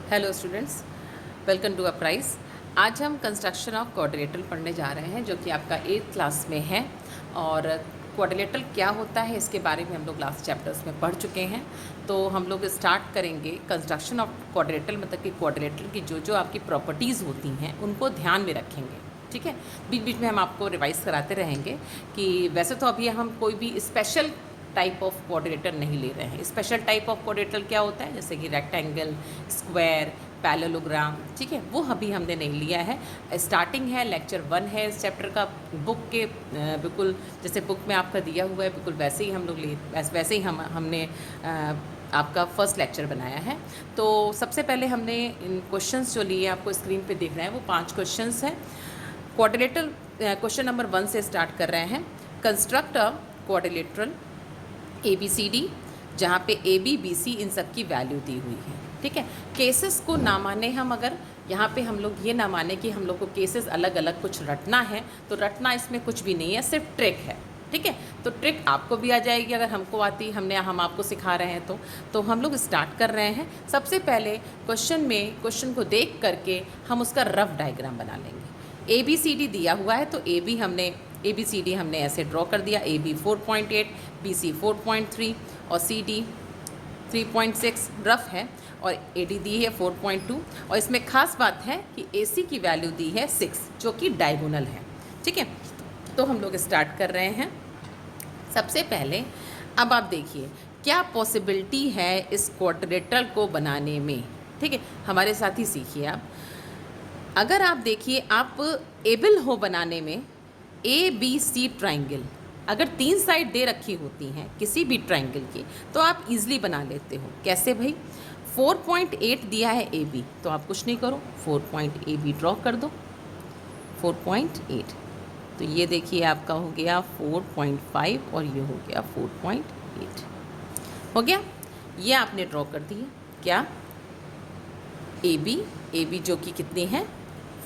Hello students, welcome to अपराइज। आज हम construction of quadrilateral पढ़ने जा रहे हैं जो कि आपका 8th क्लास में है। और क्वाड्रिलेटरल क्या होता है इसके बारे में हम लोग लास्ट चैप्टर्स में पढ़ चुके हैं। तो हम लोग स्टार्ट करेंगे कंस्ट्रक्शन ऑफ क्वाड्रिलेटरल, मतलब कि क्वाड्रिलेटरल की जो जो आपकी प्रॉपर्टीज़ होती हैं उनको ध्यान में रखेंगे। ठीक है, बीच बीच में हम आपको रिवाइज कराते रहेंगे कि वैसे तो अभी हम कोई भी स्पेशल टाइप ऑफ क्वाड्रिलेटरल नहीं ले रहे हैं। स्पेशल टाइप ऑफ क्वाड्रिलेटरल क्या होता है, जैसे कि रेक्टेंगल, स्क्वायर, पैरेललोग्राम, ठीक है, वो अभी हमने नहीं लिया है। स्टार्टिंग है, लेक्चर 1 है इस चैप्टर का। बुक के बिल्कुल जैसे बुक में आपका दिया हुआ है बिल्कुल वैसे ही हम लोग वैसे ही हमने आपका फर्स्ट लेक्चर बनाया है। तो सबसे पहले हमने इन क्वेश्चंस जो लिए आपको स्क्रीन पे दिख रहे हैं वो 5 क्वेश्चंस हैं। क्वाड्रिलेटरल क्वेश्चन नंबर 1 से स्टार्ट कर रहे हैं। कंस्ट्रक्ट अ क्वाड्रिलेटरल ABCD, जहाँ पे AB BC इन सब की वैल्यू दी हुई है। ठीक है, केसेस को ना माने हम, अगर यहाँ पे हम लोग ये ना माने कि हम लोग को केसेस अलग अलग कुछ रटना है, तो रटना इसमें कुछ भी नहीं है, सिर्फ ट्रिक है। ठीक है, तो ट्रिक आपको भी आ जाएगी अगर हमको आती, हम आपको सिखा रहे हैं तो हम लोग स्टार्ट कर रहे हैं। सबसे पहले क्वेश्चन को देख करके हम उसका रफ डायग्राम बना लेंगे। ABCD दिया हुआ है तो ABCD हमने ऐसे ड्रॉ कर दिया। AB 4.8, BC 4.3 और CD 3.6 रफ है, और AD दी है 4.2। और इसमें खास बात है कि AC की वैल्यू दी है 6 जो कि डायगोनल है। ठीक है, तो हम लोग स्टार्ट कर रहे हैं। सबसे पहले अब आप देखिए क्या पॉसिबिलिटी है इस क्वाड्रिलेटरल को बनाने में। ठीक है, हमारे साथ ही सीखिए आप। अगर आप देखिए आप एबल हो बनाने में ABC ट्राइंगल, अगर 3 साइड दे रखी होती हैं किसी भी ट्राइंगल की तो आप इजीली बना लेते हो। कैसे भाई? 4.8 दिया है AB, तो आप कुछ नहीं करो, 4.AB ड्रॉ कर दो। 4.8, तो ये देखिए आपका हो गया 4.5 और ये हो गया 4.8। हो गया, ये आपने ड्रॉ कर दिया। क्या? AB जो कि कितनी है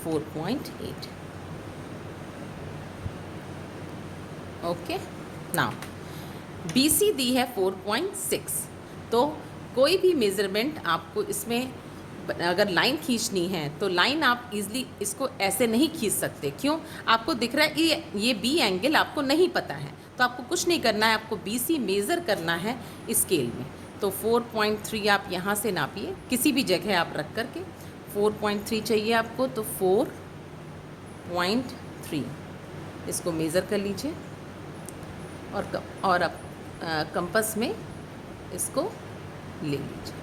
4.8। ओके, नाउ BC दी है 4.6। तो कोई भी मेज़रमेंट आपको इसमें अगर लाइन खींचनी है तो लाइन आप इजली इसको ऐसे नहीं खींच सकते। क्यों? आपको दिख रहा है कि ये B एंगल आपको नहीं पता है, तो आपको कुछ नहीं करना है, आपको BC मेज़र करना है स्केल में। तो 4.3 आप यहाँ से नापिए, किसी भी जगह आप रख करके 4.3 चाहिए आपको, तो 4.3 इसको मेज़र कर लीजिए और अब कंपास में इसको ले लीजिए।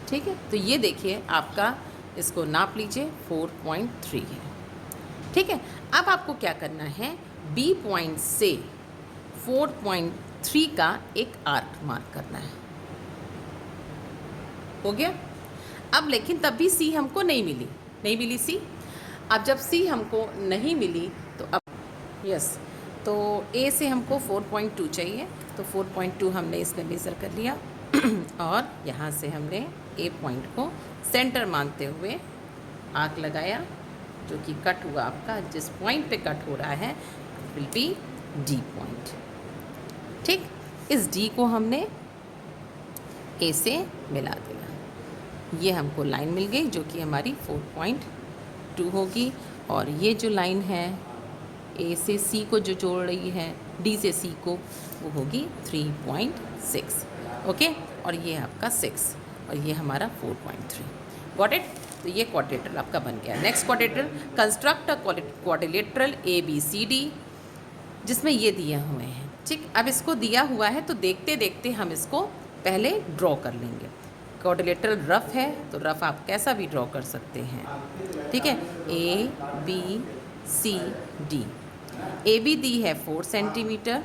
ठीक है, तो ये देखिए आपका इसको नाप लीजिए 4.3 है। ठीक है, अब आपको क्या करना है, B पॉइंट से 4.3 का एक आर्क मार्क करना है। हो गया। अब लेकिन तब भी C हमको नहीं मिली C। अब जब C हमको नहीं मिली तो अब तो A से हमको 4.2 चाहिए, तो 4.2 हमने इसमें मेज़र कर लिया और यहाँ से हमने A पॉइंट को सेंटर मानते हुए आर्क लगाया, जो कि कट हुआ आपका, जिस पॉइंट पे कट हो रहा है विल बी D पॉइंट। ठीक, इस D को हमने A से मिला दिया। ये हमको लाइन मिल गई जो कि हमारी 4.2 होगी, और ये जो लाइन है A से C को जो जोड़ रही है D से C को, वो होगी 3.6। ओके, और ये आपका 6 और ये हमारा 4.3। Got it? तो ये क्वाड्रिलेटरल आपका बन गया। Next quadrilateral, construct a quadrilateral ABCD, जिसमें ये दिए हुए हैं। ठीक, अब इसको दिया हुआ है तो देखते देखते हम इसको पहले ड्रॉ कर लेंगे। क्वाड्रिलेटरल रफ है तो रफ आप कैसा भी ड्रॉ कर सकते हैं। ठीक है, ABCD। AB दी है 4 सेंटीमीटर।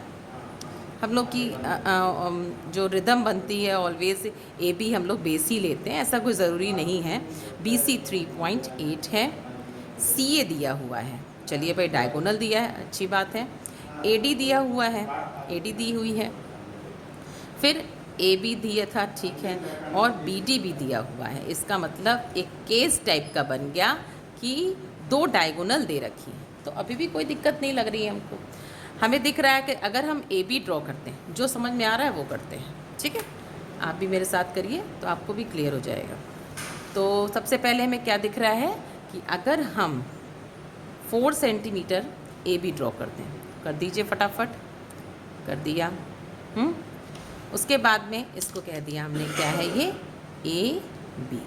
हम लोग की जो रिदम बनती है ऑलवेज AB हम लोग बेस ही लेते हैं, ऐसा कोई ज़रूरी नहीं है। BC 3.8 है। CA दिया हुआ है, चलिए भाई डायगोनल दिया है, अच्छी बात है। AD दिया हुआ है, AD दी हुई है। फिर AB दिया था, ठीक है, और BD भी दिया हुआ है। इसका मतलब एक केस टाइप का बन गया कि 2 डायगोनल दे रखी है, तो अभी भी कोई दिक्कत नहीं लग रही है हमको। हमें दिख रहा है कि अगर हम AB ड्रॉ करते हैं, जो समझ में आ रहा है वो करते हैं। ठीक है, आप भी मेरे साथ करिए तो आपको भी क्लियर हो जाएगा। तो सबसे पहले हमें क्या दिख रहा है कि अगर हम 4 सेंटीमीटर ए बी ड्रॉ करते हैं, कर दीजिए फटाफट, कर दिया। उसके बाद में इसको कह दिया हमने क्या है ये ए बी,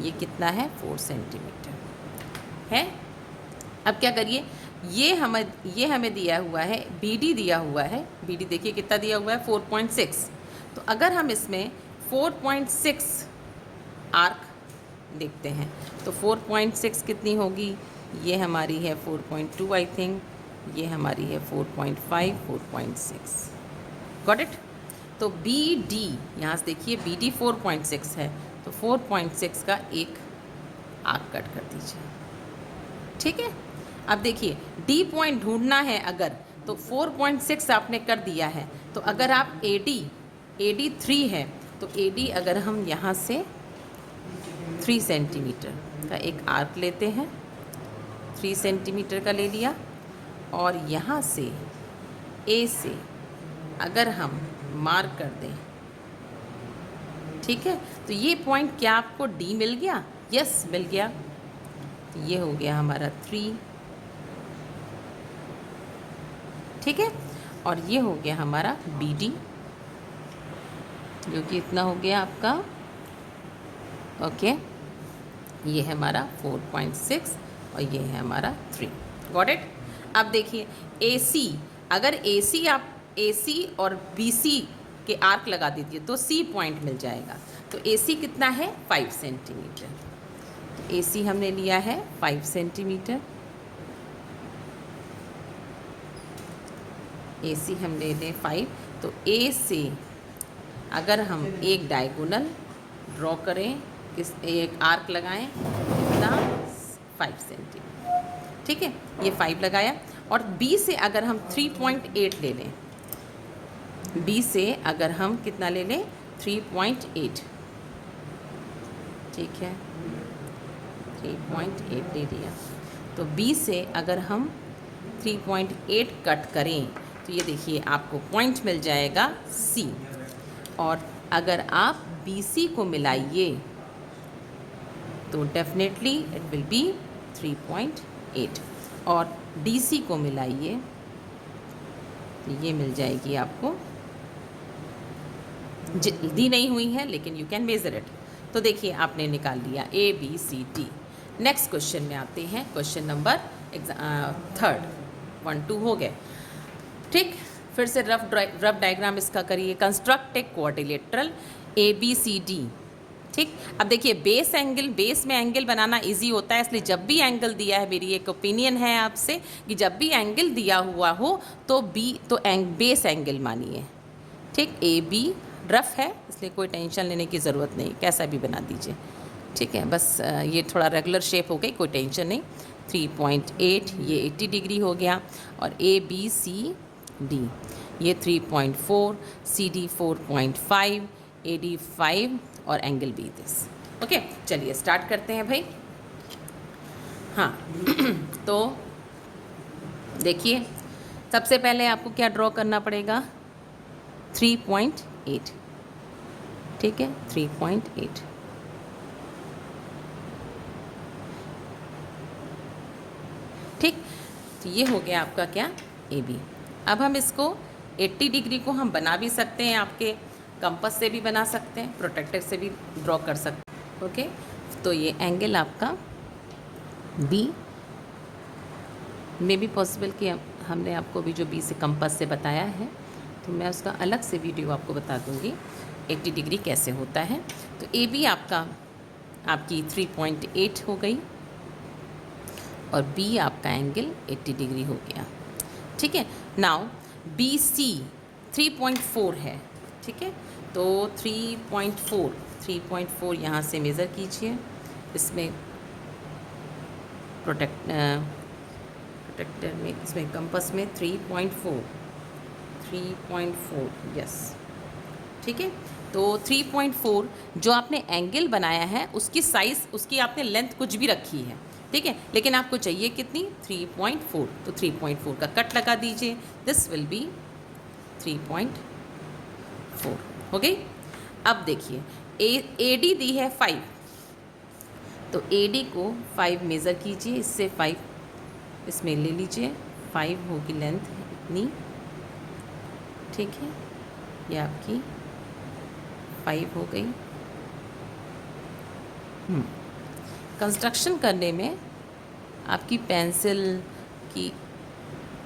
ये कितना है 4 सेंटीमीटर है। अब क्या करिए, ये हमें दिया हुआ है, बी डी दिया हुआ है, बी डी देखिए कितना दिया हुआ है 4.6। तो अगर हम इसमें 4.6 आर्क देखते हैं तो 4.6 कितनी होगी, ये हमारी है 4.2 आई थिंक, ये हमारी है 4.5, 4.6। Got it. तो बी डी यहाँ से देखिए बी डी 4.6 है, तो 4.6 का एक आर्क कट कर दीजिए, ठीक है। अब देखिए डी पॉइंट ढूंढना है अगर, तो 4.6 आपने कर दिया है, तो अगर आप ए डी 3 है, तो ए डी अगर हम यहाँ से 3 सेंटीमीटर का एक आर्क लेते हैं, 3 सेंटीमीटर का ले लिया, और यहाँ से ए से अगर हम मार्क कर दें, ठीक है, तो ये पॉइंट क्या आपको डी मिल गया? यस मिल गया। तो ये हो गया हमारा 3, ठीक है, और ये हो गया हमारा बी डी, जो कि इतना हो गया आपका, ओके। ये है हमारा 4.6 और ये है हमारा 3। Got it. अब देखिए ए सी, अगर ए सी आप ए सी और बी सी के आर्क लगा दीजिए तो सी पॉइंट मिल जाएगा। तो ए सी कितना है 5 सेंटीमीटर, तो ए सी हमने लिया है 5 सेंटीमीटर, ए सी हम ले लें 5। तो ए से अगर हम एक डायगोनल ड्रॉ करें, किस एक आर्क लगाएं, कितना 5 सेंटीमीटर, ठीक है, ये 5 लगाया। और बी से अगर हम 3.8 ले लें, बी से अगर हम कितना ले लें 3.8, ठीक है, 3.8 ले लिया। तो बी से अगर हम 3.8 कट करें तो ये देखिए आपको पॉइंट मिल जाएगा सी, और अगर आप बी सी को मिलाइए तो डेफिनेटली इट विल बी 3.8, और डी सी को मिलाइए तो ये मिल जाएगी आपको, दी नहीं हुई है लेकिन यू कैन मेजर इट। तो देखिए आपने निकाल लिया A B C D. Next question में आते हैं, क्वेश्चन नंबर 3, 1 2 हो गए, ठीक। फिर से रफ डायग्राम इसका करिए। Construct a quadrilateral A B C D, ठीक। अब देखिए बेस में एंगल बनाना इजी होता है, इसलिए जब भी एंगल दिया है, मेरी एक ओपिनियन है आपसे कि जब भी एंगल दिया हुआ हो तो बेस एंगल मानिए, ठीक। ए बी रफ है इसलिए कोई टेंशन लेने की ज़रूरत नहीं, कैसा भी बना दीजिए, ठीक है। बस ये थोड़ा रेगुलर शेप हो गई, कोई टेंशन नहीं। 3.8 ये 80 डिग्री हो गया, और ए बी सी डी ये 3.4, सी डी 4.5, ए डी 5 और एंगल बी दिस। ओके, चलिए स्टार्ट करते हैं भाई। हाँ तो देखिए सबसे पहले आपको क्या ड्रॉ करना पड़ेगा, 3.8, ठीक है, 3.8, ठीक। तो ये हो गया आपका क्या ए बी। अब हम इसको 80 डिग्री को हम बना भी सकते हैं, आपके कंपास से भी बना सकते हैं, प्रोटेक्टर से भी ड्रॉ कर सकते हैं, ओके। तो ये एंगल आपका बी में भी पॉसिबल कि हमने आपको भी जो बी से कंपास से बताया है, तो मैं उसका अलग से वीडियो आपको बता दूंगी 80 डिग्री कैसे होता है। तो ए बी आपकी 3.8 हो गई, और बी आपका एंगल 80 डिग्री हो गया, ठीक है। नाउ बी सी 3.4 है, ठीक है। तो 3.4 यहाँ से मेज़र कीजिए, इसमें प्रोटेक्टर में, इसमें कंपास में 3.4 यस, ठीक है। तो 3.4 जो आपने एंगल बनाया है उसकी साइज़, उसकी आपने लेंथ कुछ भी रखी है, ठीक है, लेकिन आपको चाहिए कितनी 3.4, तो 3.4 का कट लगा दीजिए, दिस विल बी 3.4 हो गई। अब देखिए ए डी दी है 5, तो AD को 5 मेज़र कीजिए, इससे 5 इसमें ले लीजिए, 5 होगी लेंथ इतनी, ठीक है, ये आपकी 5 हो गई। कंस्ट्रक्शन करने में आपकी पेंसिल की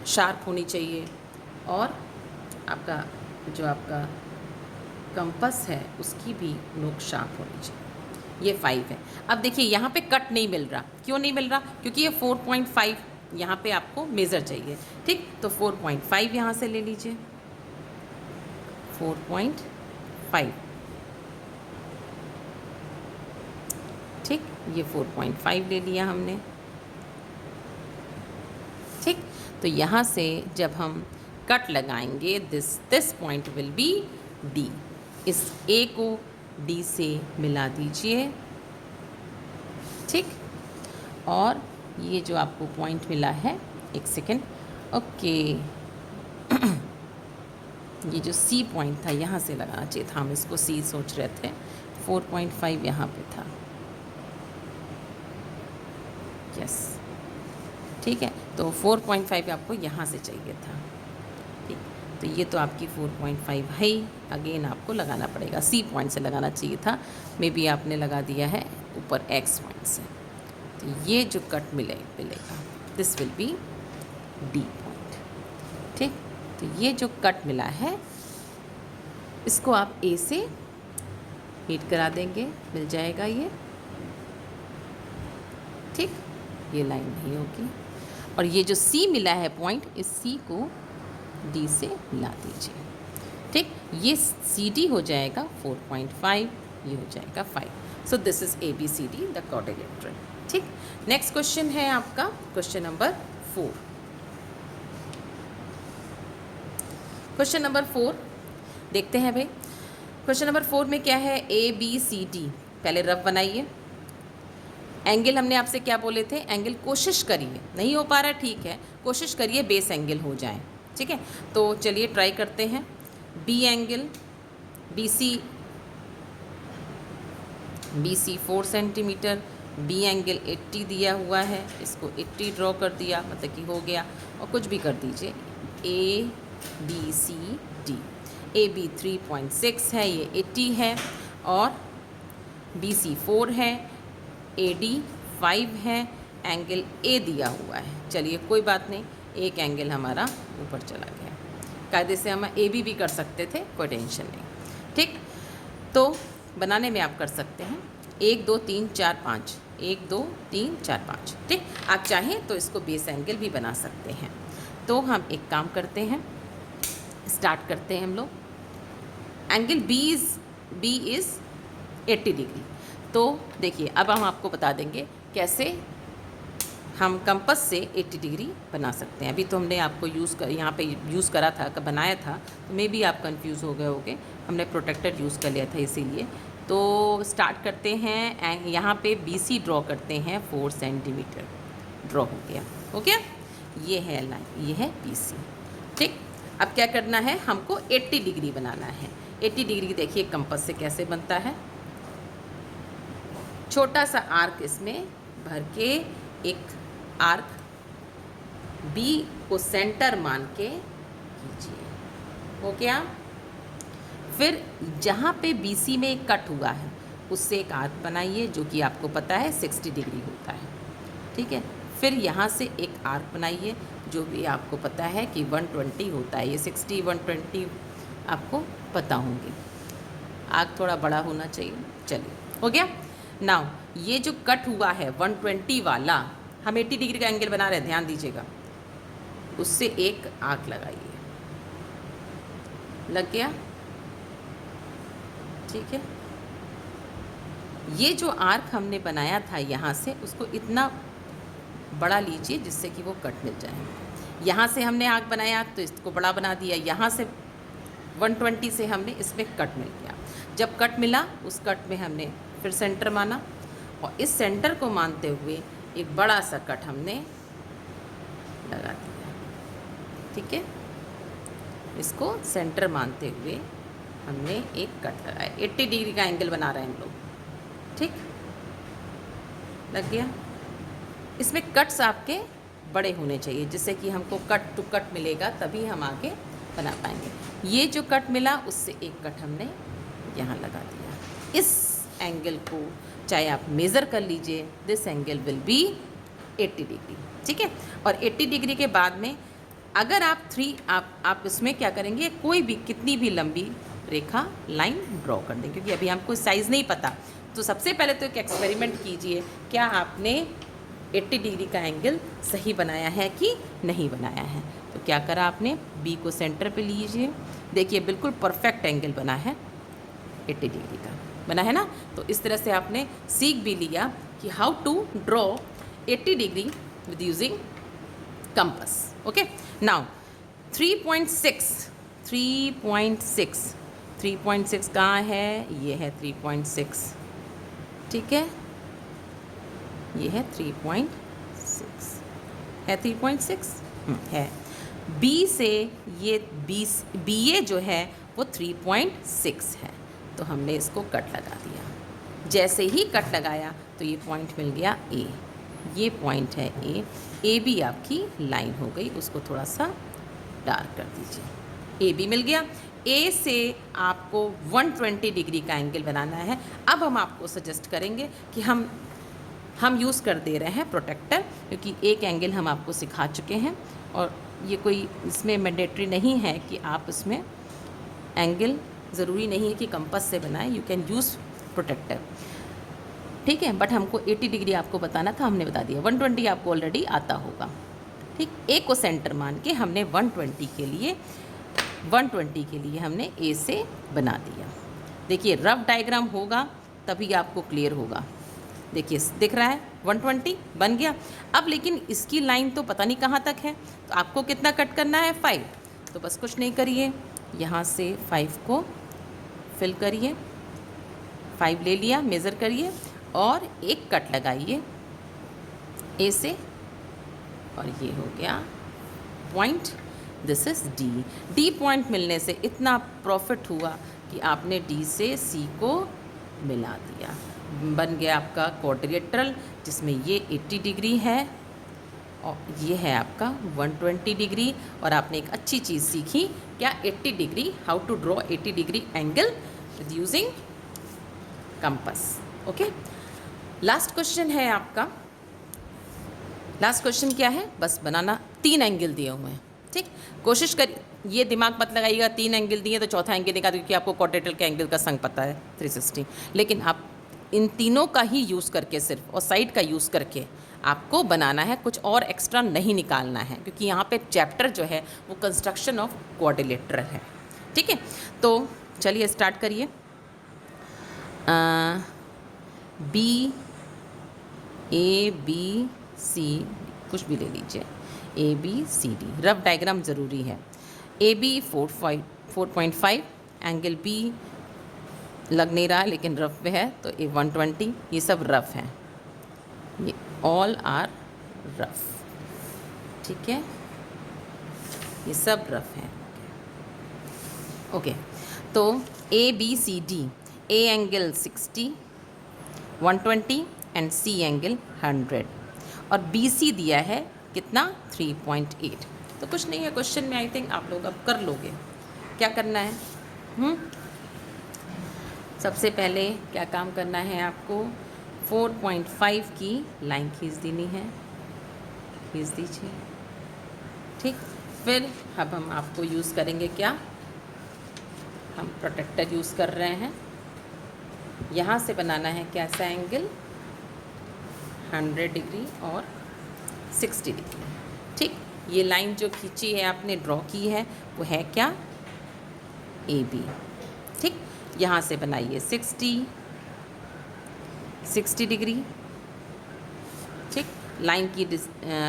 शार्प होनी चाहिए और आपका जो आपका कंपास है उसकी भी नोक शार्प होनी चाहिए। ये 5 है। अब देखिए यहाँ पे कट नहीं मिल रहा, क्यों नहीं मिल रहा? क्योंकि ये 4.5 यहाँ पे आपको मेज़र चाहिए, ठीक। तो 4.5 यहाँ से ले लीजिए, 4.5, ठीक, ये 4.5 ले लिया हमने, ठीक। तो यहाँ से जब हम कट लगाएंगे, this point will be D। इस A को D से मिला दीजिए, ठीक। और ये जो आपको पॉइंट मिला है, एक सेकेंड, ओके, ये जो C पॉइंट था यहाँ से लगाना चाहिए था, हम इसको C सोच रहे थे, 4.5 यहाँ पे था, यस, ठीक है। तो 4.5 आपको यहाँ से चाहिए था, ठीक। तो ये तो आपकी 4.5 है ही, अगेन आपको लगाना पड़ेगा, C पॉइंट से लगाना चाहिए था, मे बी आपने लगा दिया है ऊपर X पॉइंट से। तो ये जो कट मिलेगा this will be D point, ठीक। तो ये जो कट मिला है इसको आप A से मीट करा देंगे, मिल जाएगा ये, ठीक। ये लाइन नहीं होगी, और ये जो C मिला है पॉइंट, इस C को D से मिला दीजिए, ठीक। ये CD हो जाएगा 4.5, ये हो जाएगा 5। So this is ABCD the quadrilateral, ठीक। नेक्स्ट क्वेश्चन है आपका क्वेश्चन नंबर 4। क्वेश्चन नंबर 4 देखते हैं भाई। क्वेश्चन नंबर 4 में क्या है? ABCD, पहले रफ बनाइए। एंगल हमने आपसे क्या बोले थे? एंगल कोशिश करिए, नहीं हो पा रहा ठीक है, कोशिश करिए बेस एंगल हो जाए, ठीक है। तो चलिए ट्राई करते हैं। B angle BC 4 centimetre, B angle 80 दिया हुआ है, इसको 80 ड्रॉ कर दिया, मतलब कि हो गया, और कुछ भी कर दीजिए। ABCD, AB 3.6 है, ये 80 है, और BC 4 है, AD 5 है, एंगल A दिया हुआ है। चलिए कोई बात नहीं, एक एंगल हमारा ऊपर चला गया, कायदे से हम AB भी कर सकते थे, कोई टेंशन नहीं, ठीक। तो बनाने में आप कर सकते हैं 1 2 3 4 5, 1 2 3 4 5, ठीक। आप चाहें तो इसको बेस एंगल भी बना सकते हैं। तो हम एक काम करते हैं, स्टार्ट करते हैं हम लोग। Angle B is 80 degree. तो देखिए अब हम आपको बता देंगे कैसे हम कंपास से 80 डिग्री बना सकते हैं। अभी तो हमने आपको यहाँ पे यूज़ करा था, बनाया था, तो मे बी आप कंफ्यूज हो गए होंगे, हमने प्रोटेक्टर यूज़ कर लिया था इसीलिए। तो स्टार्ट करते हैं, यहाँ पे BC ड्रॉ करते हैं, 4 सेंटीमीटर ड्रॉ हो गया, ये है लाइन, ये है BC, ठीक। अब क्या करना है, हमको 80 डिग्री बनाना है। 80 डिग्री देखिए कंपास से कैसे बनता है, छोटा सा आर्क इसमें भर के एक आर्क B को सेंटर मान के कीजिए, हो गया। फिर जहाँ पे BC में एक कट हुआ है उससे एक आर्क बनाइए, जो कि आपको पता है 60 डिग्री होता है, ठीक है। फिर यहाँ से एक आर्क बनाइए, जो भी आपको पता है कि 120 होता है, ये 60 120 आपको पता होंगे, आर्क थोड़ा बड़ा होना चाहिए। चलिए हो गया। नाउ ये जो कट हुआ है 120 वाला, हम 80 डिग्री का एंगल बना रहे हैं, ध्यान दीजिएगा, उससे एक आर्क लगाइए, लग गया, ठीक है। ये जो आर्क हमने बनाया था यहाँ से, उसको इतना बड़ा लीजिए जिससे कि वो कट मिल जाए। यहाँ से हमने आर्क बनाया तो इसको बड़ा बना दिया, यहाँ से 120 से हमने इसमें कट मिल गया। जब कट मिला, उस कट में हमने फिर सेंटर माना, और इस सेंटर को मानते हुए एक बड़ा सा कट हमने लगा दिया, ठीक है। इसको सेंटर मानते हुए हमने एक कट लगाया, 80 डिग्री का एंगल बना रहे हैं हम लोग, ठीक। लग गया। इसमें कट्स आपके बड़े होने चाहिए जिससे कि हमको कट टू कट मिलेगा, तभी हम आगे बना पाएंगे। ये जो कट मिला उससे एक कट हमने यहाँ लगा दिया। इस एंगल को चाहे आप मेज़र कर लीजिए, this angle will be 80 degree, ठीक है। और 80 डिग्री के बाद में अगर आप इसमें क्या करेंगे, कोई भी कितनी भी लंबी रेखा लाइन ड्रॉ कर दें, क्योंकि अभी हमको साइज़ नहीं पता। तो सबसे पहले तो एक एक्सपेरिमेंट कीजिए, क्या आपने 80 डिग्री का एंगल सही बनाया है कि नहीं बनाया है। तो क्या करा आपने, बी को सेंटर पे लीजिए, देखिए बिल्कुल परफेक्ट एंगल बना है, 80 डिग्री का बना है ना। तो इस तरह से आपने सीख भी लिया कि how to draw 80 degree with using compass. Okay, now 3.6 कहाँ है, ये है 3.6, ठीक है, ये है 3.6, है 3.6 है। बी से ये बी ए जो है वो 3.6 है, तो हमने इसको कट लगा दिया। जैसे ही कट लगाया तो ये पॉइंट मिल गया ए, ये पॉइंट है ए बी आपकी लाइन हो गई, उसको थोड़ा सा डार्क कर दीजिए। ए बी मिल गया। ए से आपको 120 डिग्री का एंगल बनाना है। अब हम आपको सजेस्ट करेंगे कि हम यूज़ कर दे रहे हैं प्रोटेक्टर, क्योंकि एक एंगल हम आपको सिखा चुके हैं और ये कोई इसमें मैंडेटरी नहीं है कि आप इसमें एंगल ज़रूरी नहीं है कि कंपास से बनाएं, यू कैन यूज़ प्रोटेक्टर, ठीक है। बट हमको 80 डिग्री आपको बताना था, हमने बता दिया। 120 आपको ऑलरेडी आता होगा, ठीक। ए को सेंटर मान के हमने 120 के लिए हमने ए से बना दिया। देखिए रफ डायग्राम होगा तभी आपको क्लियर होगा। देखिए दिख रहा है 120 बन गया। अब लेकिन इसकी लाइन तो पता नहीं कहाँ तक है, तो आपको कितना कट करना है, 5। तो बस कुछ नहीं करिए, यहाँ से 5 को फिल करिए, 5 ले लिया, मेज़र करिए और एक कट लगाइए ए से, और ये हो गया point. This is D point मिलने से इतना प्रॉफिट हुआ कि आपने डी से सी को मिला दिया, बन गया आपका क्वाड्रिलेटरल, जिसमें ये 80 डिग्री है और ये है आपका 120 डिग्री। और आपने एक अच्छी चीज़ सीखी, क्या, 80 degree, how to draw 80 degree angle with using compass. Okay, last question है आपका। लास्ट क्वेश्चन क्या है, बस बनाना, 3 एंगल दिए हुए हैं, ठीक। कोशिश करिए, ये दिमाग मत लगाइएगा 3 एंगल दिए तो चौथा एंगल निकाल, क्योंकि आपको क्वाड्रिलेटरल के एंगल का संग पता है 360, लेकिन आप इन तीनों का ही यूज़ करके सिर्फ और साइड का यूज़ करके आपको बनाना है, कुछ और एक्स्ट्रा नहीं निकालना है, क्योंकि यहाँ पे चैप्टर जो है वो कंस्ट्रक्शन ऑफ क्वाड्रिलेटरल है, ठीक है। तो चलिए स्टार्ट करिए। बी ए बी सी, कुछ भी ले लीजिए, A B C D, rough diagram ज़रूरी है। ए बी 4.5, एंगल बी लग नहीं रहा है लेकिन रफ पे है, तो ए 120, ये सब रफ हैं, ये ऑल आर रफ, ठीक है, ये सब रफ हैं। ओके, तो A B C D, A angle 60, 120 and C angle 100, और बी सी दिया है कितना, 3.8। तो कुछ नहीं है, क्वेश्चन में आई थिंक आप लोग अब कर लोगे। क्या करना है, सबसे पहले क्या काम करना है आपको, 4.5 की लाइन खींच देनी है, खींच दीजिए, ठीक। फिर अब हम आपको यूज़ करेंगे, क्या, हम प्रोटेक्टर यूज़ कर रहे हैं। यहाँ से बनाना है कैसा एंगल, 100 डिग्री और 60 डिग्री, ठीक। ये लाइन जो खींची है आपने, ड्रॉ की है, वो है क्या, ए बी, ठीक। यहाँ से बनाइए 60 डिग्री, ठीक। लाइन की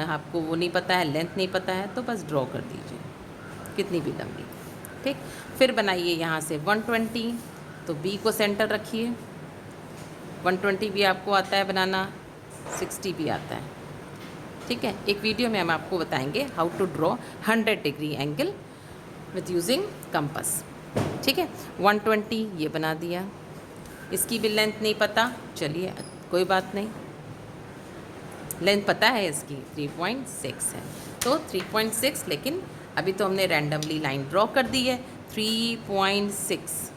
आपको वो नहीं पता है, लेंथ नहीं पता है, तो बस ड्रॉ कर दीजिए कितनी भी लंबी, ठीक। फिर बनाइए यहाँ से 120, तो बी को सेंटर रखिए, 120 भी आपको आता है बनाना, 60 भी आता है, ठीक है। एक वीडियो में हम आपको बताएंगे how to draw 100 degree angle with using compass, ठीक है। 120 ये बना दिया, इसकी भी लेंथ नहीं पता, चलिए कोई बात नहीं, लेंथ पता है इसकी 3.6 है, तो 3.6, लेकिन अभी तो हमने रैंडमली लाइन ड्रॉ कर दी है 3.6,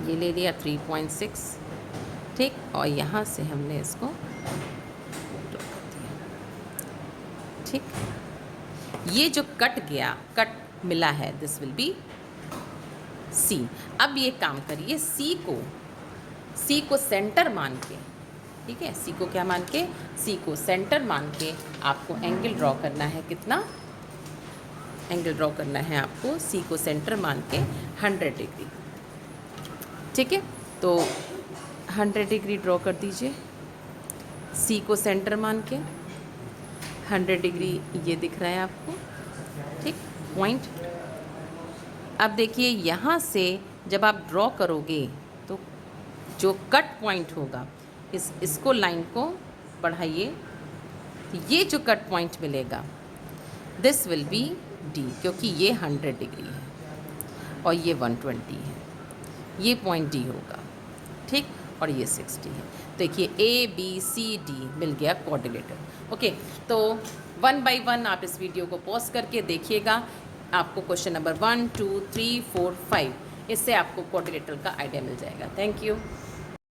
ये ले लिया 3.6, ठीक, और यहाँ से हमने इसको ड्रॉ कर दिया, ठीक। ये जो कट गया, कट मिला है, दिस विल बी सी। अब ये काम करिए, सी को सेंटर मान के, ठीक है, सी को क्या मान के, सी को सेंटर मान के आपको एंगल ड्रॉ करना है। कितना एंगल ड्रॉ करना है आपको? सी को सेंटर मान के 100 डिग्री, ठीक है। तो 100 डिग्री ड्रॉ कर दीजिए, सी को सेंटर मान के 100 डिग्री, ये दिख रहा है आपको, ठीक, पॉइंट। अब देखिए यहाँ से जब आप ड्रॉ करोगे तो जो कट पॉइंट होगा, इसको लाइन को बढ़ाइए, तो ये जो कट पॉइंट मिलेगा दिस विल बी डी, क्योंकि ये 100 डिग्री है और ये 120 है, ये पॉइंट डी होगा, ठीक, और ये 60 है। देखिए ए बी सी डी मिल गया क्वाड्रिलेटरल। ओके, तो 1 बाय 1 आप इस वीडियो को पॉज करके देखिएगा, आपको क्वेश्चन नंबर 1 2 3 4 5 इससे आपको क्वाड्रिलेटरल का आइडिया मिल जाएगा। Thank you.